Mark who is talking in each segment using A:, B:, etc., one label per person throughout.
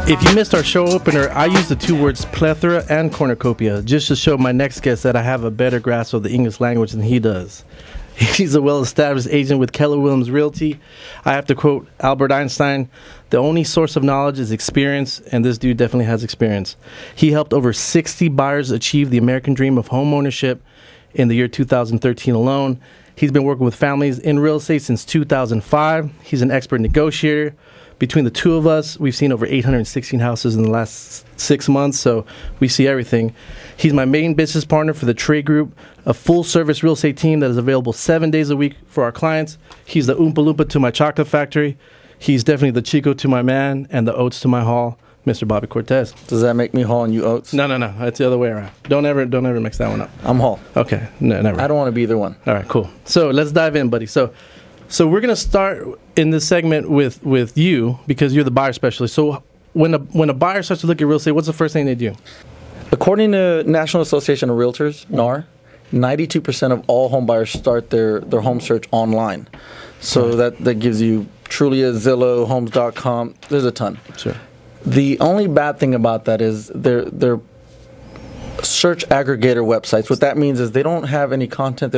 A: If you missed our show opener, I used the two words plethora and cornucopia just to show my next guest that I have a better grasp of the English language than he does. He's a well-established agent with Keller Williams Realty. I have to quote Albert Einstein, the only source of knowledge is experience, and this dude definitely has experience. He helped over 60 buyers achieve the American dream of home ownership in the year 2013 alone. He's been working with families in real estate since 2005. He's an expert negotiator. Between the two of us, we've seen over 816 houses in the last 6 months, so we see everything. He's my main business partner for the Trade Group, a full-service real estate team that is available 7 days a week for our clients. He's the Oompa Loompa to my chocolate factory. He's definitely the Chico to my man and the oats to my hall, Mr. Bobby Cortez.
B: Does that make me Hall and you oats?
A: No. That's the other way around. Don't ever mix that one up.
B: I'm Hall.
A: Okay, no, never.
B: I don't want to be either one.
A: All right, cool. So let's dive in, buddy. So we're going to start in this segment with you because you're the buyer specialist. So when a buyer starts to look at real estate, what's the first thing they do?
B: According to National Association of Realtors, NAR, 92% of all home buyers start their home search online. So that gives you Trulia, Zillow, Homes.com. There's a ton.
A: Sure.
B: The only bad thing about that is they're search aggregator websites. What that means is they don't have any content.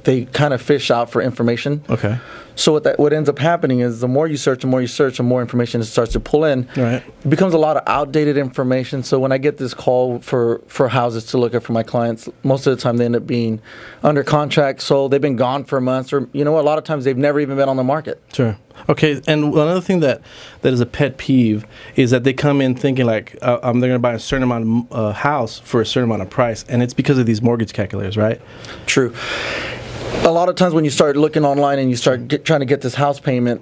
B: They kind of fish out for information.
A: Okay.
B: So what ends up happening is the more you search, the more information it starts to pull in.
A: Right.
B: It becomes a lot of outdated information. So when I get this call for houses to look at for my clients, most of the time they end up being under contract, sold. They've been gone for months, or a lot of times they've never even been on the market.
A: Sure. Okay, and another thing that is a pet peeve is that they come in thinking like they're going to buy a certain amount of house for a certain amount of price, and it's because of these mortgage calculators, right?
B: True. A lot of times when you start looking online and you start trying to get this house payment,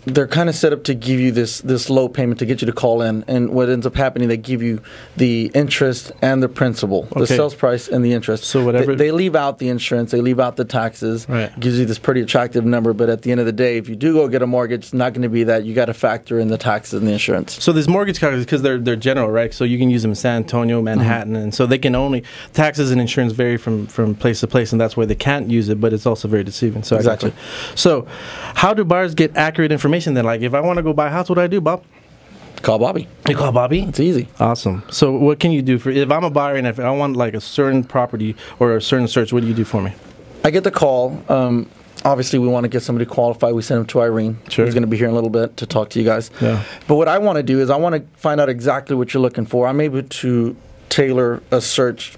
B: they're kind of set up to give you this low payment to get you to call in. And what ends up happening, they give you the interest and the principal, the sales price and the interest.
A: So whatever
B: they leave out the insurance, they leave out the taxes.
A: Right.
B: Gives you this pretty attractive number. But at the end of the day, if you do go get a mortgage, it's not going to be that. You got to factor in the taxes and the insurance.
A: So these mortgage calculators, because they're general, right? So you can use them in San Antonio, Manhattan, and so they can only taxes and insurance vary from place to place, and that's why they can't use it. But it's also very deceiving. So
B: exactly.
A: So how do buyers get accurate information then? Like if I want to go buy a house, what do I do, Bob?
B: Call Bobby.
A: You call Bobby?
B: It's easy.
A: Awesome. So what can you do if I'm a buyer and if I want like a certain property or a certain search, what do you do for me?
B: I get the call. Obviously, we want to get somebody qualified. We send them to Irene,
A: sure,
B: who's going to be here in a little bit to talk to you guys.
A: Yeah.
B: But what I want to do is I want to find out exactly what you're looking for. I'm able to tailor a search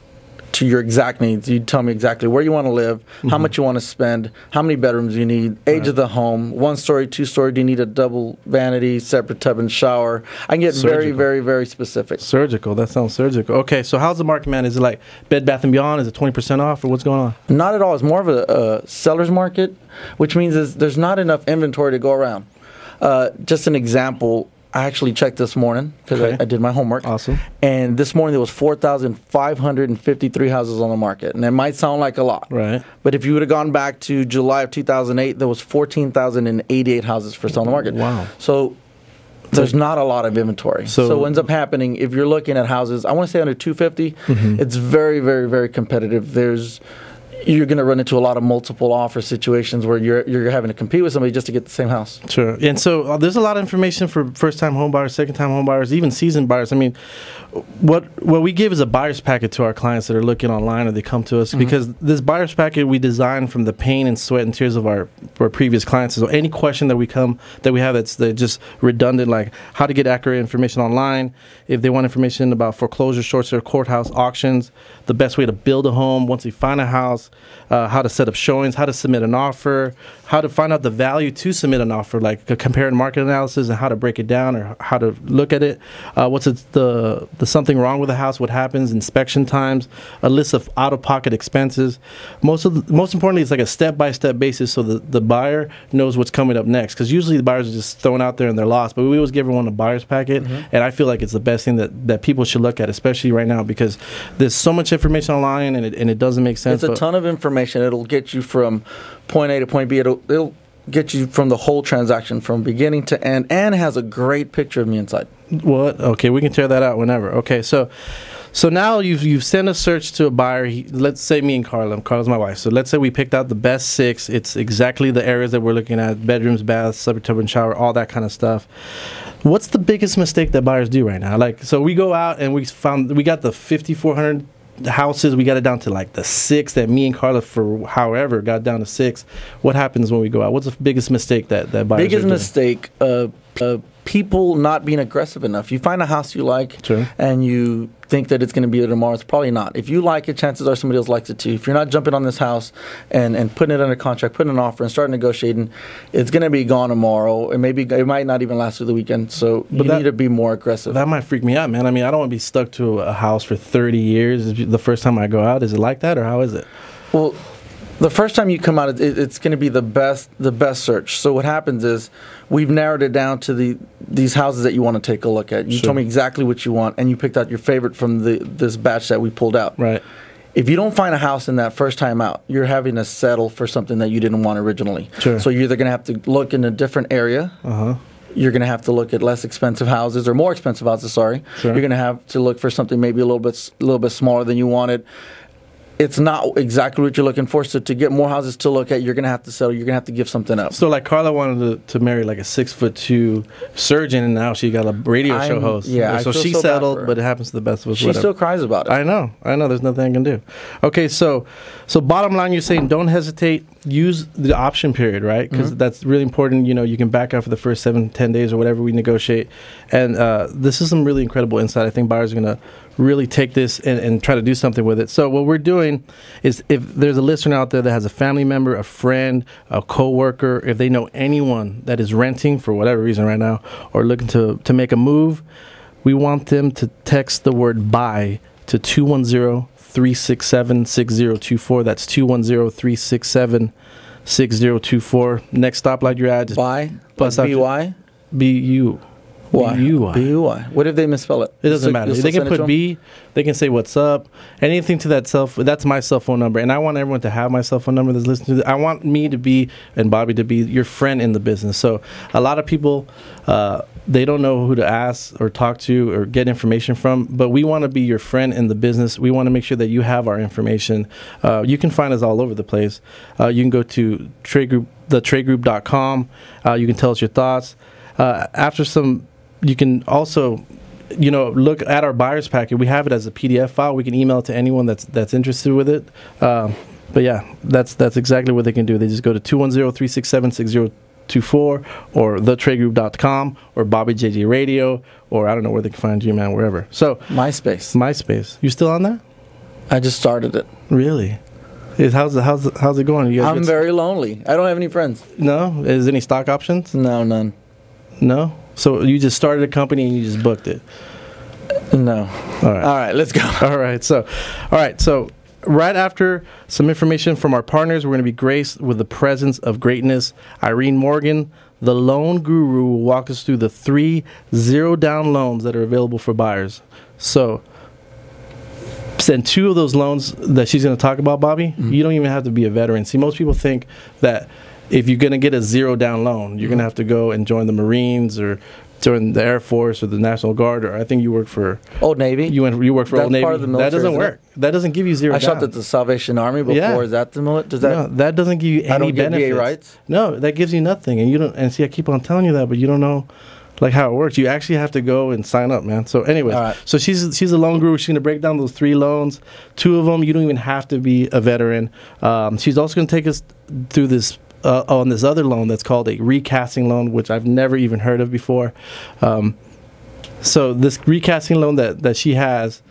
B: to your exact needs. You tell me exactly where you want to live, how much you want to spend, how many bedrooms you need, age of the home, 1-story, 2-story, do you need a double vanity, separate tub and shower? I can get very, very, very specific.
A: Surgical. That sounds surgical. Okay, so how's the market, man? Is it like Bed Bath & Beyond? Is it 20% off, or what's going on?
B: Not at all. It's more of a seller's market, which means there's not enough inventory to go around. Just an example, I actually checked this morning because I did my homework.
A: Awesome.
B: And this morning there was 4,553 houses on the market. And it might sound like a lot.
A: Right.
B: But if you would have gone back to July of 2008, there was 14,088 houses for sale on the market.
A: Wow.
B: So there's not a lot of inventory. So what ends up happening, if you're looking at houses, I want to say under 250, it's very, very, very competitive. You're going to run into a lot of multiple offer situations where you're having to compete with somebody just to get the same house.
A: Sure. And so there's a lot of information for first-time home buyers, second-time home buyers, even seasoned buyers. I mean, what we give is a buyer's packet to our clients that are looking online or they come to us because this buyer's packet we design from the pain and sweat and tears of our previous clients. So any question that we have that's just redundant, like how to get accurate information online, if they want information about foreclosure, short sale, courthouse, auctions, the best way to build a home once you find a house, how to set up showings, how to submit an offer, how to find out the value to submit an offer, like a compare and market analysis and how to break it down or how to look at it, what's the something wrong with the house, what happens, inspection times, a list of out-of-pocket expenses. Most importantly, it's like a step-by-step basis so the buyer knows what's coming up next, because usually the buyers are just thrown out there and they're lost, but we always give everyone a buyer's packet, and I feel like it's the best thing that people should look at, especially right now, because there's so much information online and it doesn't make sense.
B: It's a ton of information. It'll get you from point A to point B. It'll get you from the whole transaction from beginning to end, and has a great picture of me inside.
A: What? Okay, we can tear that out whenever. Okay, so So now you've sent a search to a buyer. Let's say me and Carla. Carla's my wife. So let's say we picked out the best 6. It's exactly the areas that we're looking at: bedrooms, baths, subject tub and shower, all that kind of stuff. What's the biggest mistake that buyers do right now? Like, so we go out and we got the 5,400 houses. We got it down to like the 6 that me and Carla, for however, got down to 6. What happens when we go out? What's the biggest mistake that buyers
B: biggest
A: are doing?
B: mistake? People not being aggressive enough. You find a house you like,
A: Sure.
B: and you think that it's going to be there tomorrow. It's probably not. If you like it, chances are somebody else likes it too. If you're not jumping on this house and putting it under contract, putting an offer, and starting negotiating, it's going to be gone tomorrow. It might not even last through the weekend. So you need to be more aggressive.
A: That might freak me out, man. I mean, I don't want to be stuck to a house for 30 years. The first time I go out, is it like that, or how is it?
B: Well, the first time you come out, it's going to be the best search. So what happens is we've narrowed it down to these houses that you want to take a look at. You told me exactly what you want, and you picked out your favorite from this batch that we pulled out.
A: Right.
B: If you don't find a house in that first time out, you're having to settle for something that you didn't want originally.
A: Sure.
B: So you're either going to have to look in a different area. You're going to have to look at less expensive houses, or more expensive houses. Sorry.
A: Sure.
B: You're going to have to look for something maybe a little bit smaller than you wanted. It's not exactly what you're looking for. So to get more houses to look at, you're going to have to settle. You're going to have to give something up.
A: So like Carla wanted to marry like a 6'2" surgeon, and now she got a radio show host.
B: Yeah,
A: so she settled, but it happens to the best of us.
B: She still cries about it.
A: I know. There's nothing I can do. Okay, so bottom line, you're saying don't hesitate. Use the option period, right? Because that's really important. You know, you can back out for the first 7-10 days or whatever we negotiate. And this is some really incredible insight. I think buyers are going to really take this and try to do something with it. So what we're doing is, if there's a listener out there that has a family member, a friend, a coworker, if they know anyone that is renting for whatever reason right now or looking to make a move, we want them to text the word buy to 210-367-6024. That's 210-367-6024. Next stoplight you're at, just
B: buy.
A: B-Y? B-U.
B: Why?
A: B-U-Y.
B: B-U-Y. What if they misspell it?
A: It doesn't matter. They can put B. They can say what's up. Anything to that's my cell phone number. And I want everyone to have my cell phone number that's listening to this. I want me to be, and Bobby to be, your friend in the business. So a lot of people, they don't know who to ask or talk to or get information from. But we want to be your friend in the business. We want to make sure that you have our information. You can find us all over the place. You can go to thetradegroup.com. You can tell us your thoughts. You can also, look at our buyer's packet. We have it as a PDF file. We can email it to anyone that's interested with it. But yeah, that's exactly what they can do. They just go to 210-367-6024 or thetradegroup.com or Bobby JJ Radio, or I don't know where they can find you, man, wherever. So MySpace. You still on that? I
B: just started it.
A: Really? How's it going?
B: I'm very lonely. I don't have any friends.
A: No? Is there any stock options?
B: No, none.
A: No? So you just started a company and you just booked it?
B: No. All right, let's go.
A: All right, so right after some information from our partners, we're going to be graced with the presence of greatness. Irene Morgan, the loan guru, will walk us through the 3 0-down loans that are available for buyers. So, and 2 of those loans that she's going to talk about, Bobby, you don't even have to be a veteran. See, most people think that if you're going to get a 0-down loan, you're going to have to go and join the Marines or join the Air Force or the National Guard, or I think you work for
B: Old Navy.
A: You work for Old Navy.
B: Part of the military,
A: that doesn't work. That doesn't give you 0
B: I
A: down.
B: shopped at the Salvation Army before.
A: Yeah.
B: Is that the military? Does that?
A: No, that doesn't give you any
B: I don't get
A: benefits.
B: VA rights?
A: No, that gives you nothing, and you don't. And see, I keep on telling you that, but you don't know like how it works. You actually have to go and sign up, man. So anyways, so she's a loan guru. She's going to break down those 3 loans. 2 of them, you don't even have to be a veteran. She's also going to take us through this on this other loan that's called a recasting loan, which I've never even heard of before. So this recasting loan that she has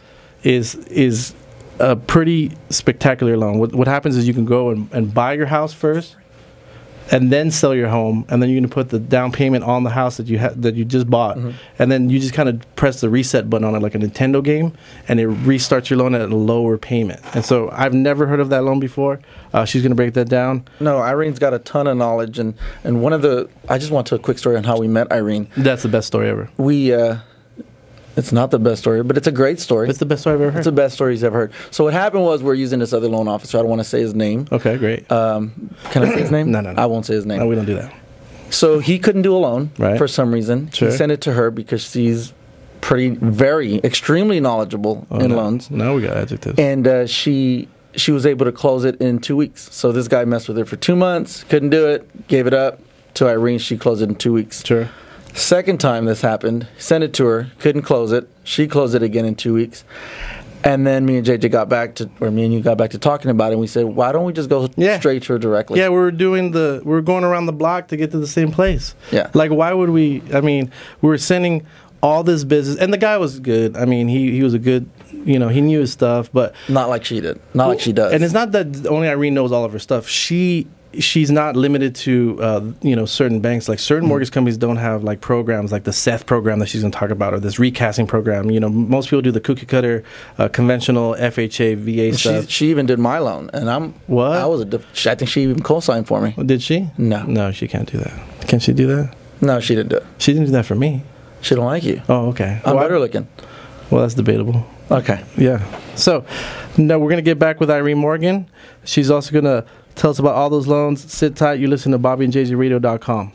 A: is a pretty spectacular loan. What happens is you can go and buy your house first, and then sell your home, and then you're going to put the down payment on the house that you just bought, and then you just kind of press the reset button on it like a Nintendo game, and it restarts your loan at a lower payment. And so I've never heard of that loan before. She's going to break that down.
B: No, Irene's got a ton of knowledge, and one of the I just want to tell a quick story on how we met Irene.
A: That's the best story ever.
B: It's not the best story, but it's a great story.
A: It's the best story I've ever heard.
B: It's the best story he's ever heard. So what happened was we're using this other loan officer. I don't want to say his name.
A: Okay, great.
B: Can I say his name?
A: No.
B: I won't say his name.
A: No, we don't do that.
B: So he couldn't do a loan
A: for
B: some reason.
A: Sure.
B: He sent it to her because she's extremely knowledgeable in loans.
A: Now we got adjectives.
B: And she was able to close it in 2 weeks. So this guy messed with her for 2 months, couldn't do it, gave it up to Irene. She closed it in 2 weeks.
A: Sure.
B: Second time this happened, sent it to her, couldn't close it. She closed it again in 2 weeks. And then me and JJ got back to, or me and you got back to talking about it, and we said, why don't we just go straight to her directly?
A: Yeah, we were going around the block to get to the same place.
B: Yeah.
A: Like, why would we? I mean, we were sending all this business, and the guy was good. I mean, he was a good, he knew his stuff, but
B: not like she did, not like she does.
A: And it's not that only Irene knows all of her stuff. She's not limited to certain banks. Like certain mortgage companies don't have like programs like the Seth program that she's going to talk about, or this recasting program. Most people do the cookie cutter, conventional FHA, VA stuff.
B: She even did my loan, and I think she even co-signed for me.
A: Did she? No, she can't do that. Can she do that?
B: No, she didn't do it.
A: She didn't do that for me.
B: She don't like you.
A: Oh, okay.
B: I'm better looking.
A: Well, that's debatable.
B: Okay.
A: Yeah. So, no, we're going to get back with Irene Morgan. She's also going to tell us about all those loans. Sit tight. You listen to BobbyandJayZRadio.com.